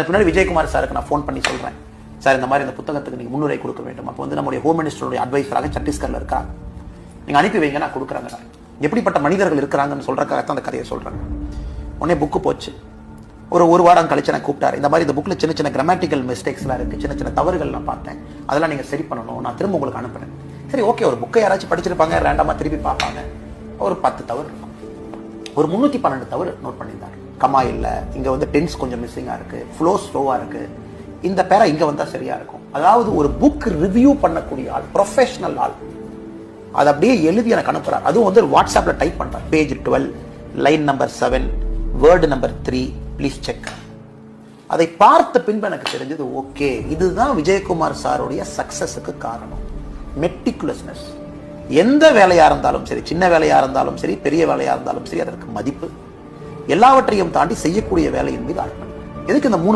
பின்னாடி விஜயகுமார் சாருக்கு நான் ஃபோன் பண்ணி சொல்றேன், சார் இந்த மாதிரி இந்த புத்தகத்துக்கு நீங்க முன்னுரை கொடுக்க வேண்டும். அப்போ வந்து நம்முடைய ஹோம் மினிஸ்டருடைய அட்வைசராக சத்தீஸ்கர்ல இருக்கா, நீங்க அனுப்பி வைங்க, நான் கொடுக்குறாங்க. எப்படிப்பட்ட மனிதர்கள் இருக்கிறாங்கன்னு சொல்றதுக்காகத்தான் அந்த கதையை சொல்றேன். உடனே புக்கு போச்சு. ஒரு வாரம் கழிச்சு நான் கூப்பிட்டாரு. இந்த மாதிரி இந்த புக்ல சின்ன சின்ன கிராமட்டிக்கல் மிஸ்டேக்ஸ்லாம் இருக்கு, சின்ன சின்ன தவறுகள் நான் பார்த்தேன், அதெல்லாம் நீங்க சரி பண்ணணும், நான் திரும்ப உங்களுக்கு அனுப்புறேன். சரி ஓகே, ஒரு புக்கை யாராச்சும் படிச்சிருப்பாங்க, ரேண்டமா திருப்பி பார்ப்பாங்க, ஒரு 10 தவறு இருக்கும். ஒரு 312 தவறு நோட் பண்ணியிருந்தாரு. கமா இல்ல, இங்க வந்து டென்ஸ் கொஞ்சம் மிஸ்ஸிங்கா இருக்கு, ஃப்ளோ ஸ்லோவா இருக்கு, இந்த பேரா இங்க வந்தா சரியா இருக்கும். அதாவது ஒரு புக் ரிவ்யூ பண்ணக்கூடிய ஆள், ப்ரொஃபஷனல் ஆள், அதை அப்படியே எழுதி எனக்கு அனுப்புறாரு. அதுவும் வந்து வாட்ஸ்அப்ல டைப் பண்றார். Page 12, line number 7, word number 3, please check. அதை பார்த்த பின்பு எனக்கு தெரிஞ்சது, ஓகே, இதுதான் விஜயகுமார் சாருடைய சக்சஸுக்கு காரணம். மெட்டிகுலஸ்னஸ். எந்த வேலையா இருந்தாலும் சரி, சின்ன வேலையா இருந்தாலும் சரி, பெரிய வேலையா இருந்தாலும் சரி, அதற்கு மதிப்பு, எல்லாவற்றையும் தாண்டி செய்யக்கூடிய வேலையின் மீது அர்ப்பணிப்பு. எதுக்கு இந்த 3